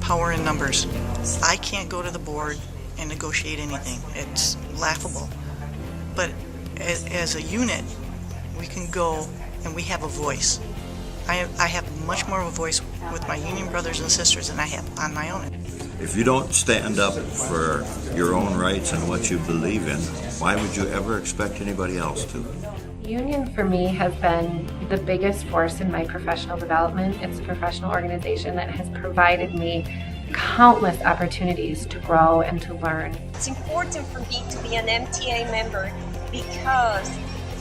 power in numbers. I can't go to the board and negotiate anything. It's laughable. But as a unit, we can go and we have a voice. I have much more of a voice with my union brothers and sisters than I have on my own. If you don't stand up for your own rights and what you believe in, why would you ever expect anybody else to? Union for me has been the biggest force in my professional development. It's a professional organization that has provided me countless opportunities to grow and to learn. It's important for me to be an MTA member because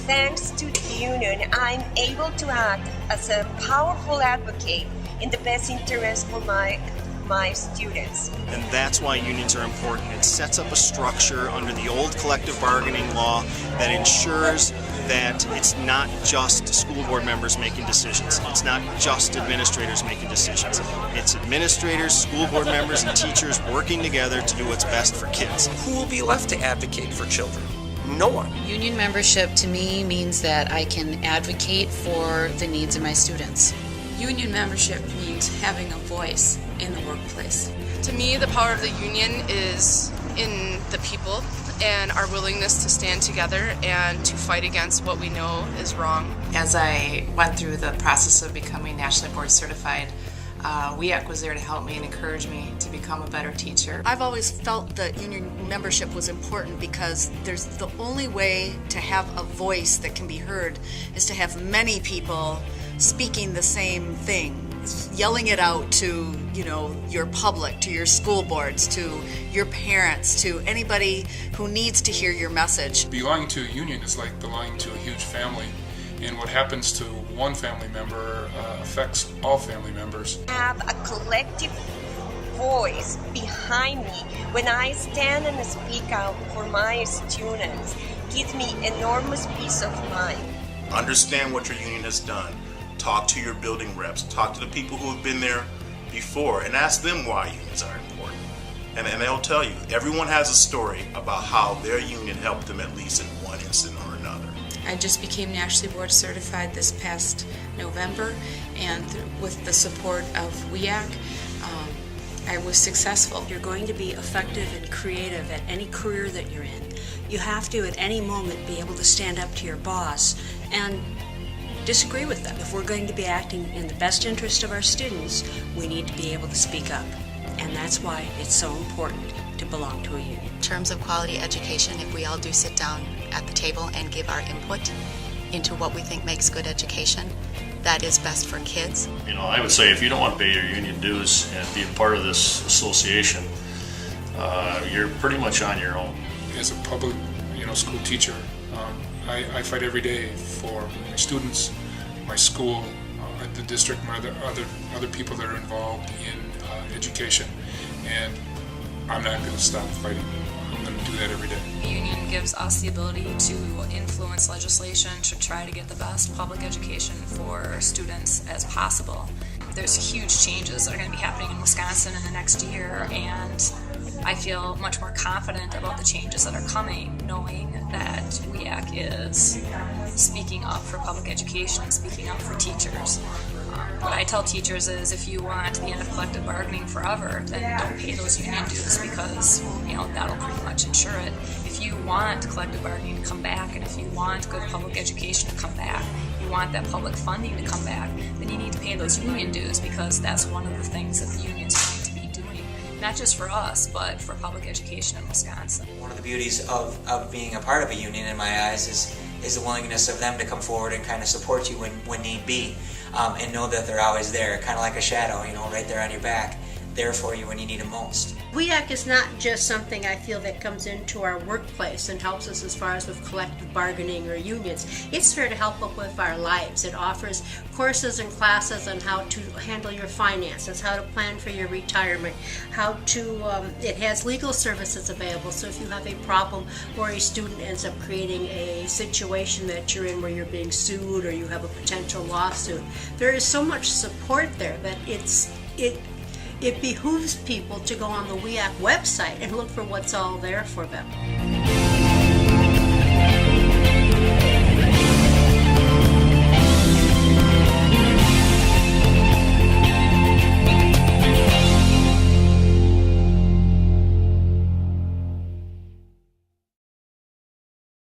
thanks to the union, I'm able to act as a powerful advocate in the best interest for my students. And that's why unions are important. It sets up a structure under the old collective bargaining law that ensures that it's not just school board members making decisions. It's not just administrators making decisions. It's administrators, school board members, and teachers working together to do what's best for kids. Who will be left to advocate for children? No one. Union membership to me means that I can advocate for the needs of my students. Union membership means having a voice in the workplace. To me, the power of the union is in the people and our willingness to stand together and to fight against what we know is wrong. As I went through the process of becoming nationally board certified, WEAC was there to help me and encourage me to become a better teacher. I've always felt that union membership was important because there's the only way to have a voice that can be heard is to have many people speaking the same thing, yelling it out to, your public, to your school boards, to your parents, to anybody who needs to hear your message. Belonging to a union is like belonging to a huge family, and what happens to one family member affects all family members. Have a collective voice behind me when I stand and speak out for my students gives me enormous peace of mind. Understand what your union has done. Talk to your building reps, talk to the people who have been there before, and ask them why unions are important. And they'll tell you, everyone has a story about how their union helped them at least in one instant or another. I just became nationally board certified this past November, and with the support of WEAC, I was successful. You're going to be effective and creative at any career that you're in. You have to, at any moment, be able to stand up to your boss and disagree with them. If we're going to be acting in the best interest of our students, we need to be able to speak up. And that's why it's so important to belong to a union. In terms of quality education, if we all do sit down at the table and give our input into what we think makes good education, that is best for kids. I would say if you don't want to pay your union dues and be a part of this association, you're pretty much on your own. As a public, school teacher, I fight every day for my students, my school, the district, my other people that are involved in education, and I'm not going to stop fighting. I'm going to do that every day. The union gives us the ability to influence legislation to try to get the best public education for students as possible. There's huge changes that are going to be happening in Wisconsin in the next year, and I feel much more confident about the changes that are coming, knowing that WEAC is speaking up for public education and speaking up for teachers. What I tell teachers is if you want the end of collective bargaining forever, then don't pay those union dues because that'll pretty much ensure it. If you want collective bargaining to come back, and if you want good public education to come back, you want that public funding to come back, then you need to pay those union dues because that's one of the things that the union's going to be doing, not just for us, but for public education in Wisconsin. One of the beauties of being a part of a union in my eyes is the willingness of them to come forward and kind of support you when need be, and know that they're always there, kind of like a shadow, right there on your back, there for you when you need them most. WEAC is not just something I feel that comes into our workplace and helps us as far as with collective bargaining or unions. It's there to help us with our lives. It offers courses and classes on how to handle your finances, how to plan for your retirement, how to, it has legal services available, so if you have a problem or a student ends up creating a situation that you're in where you're being sued or you have a potential lawsuit, there is so much support there that it behooves people to go on the WEAC website and look for what's all there for them.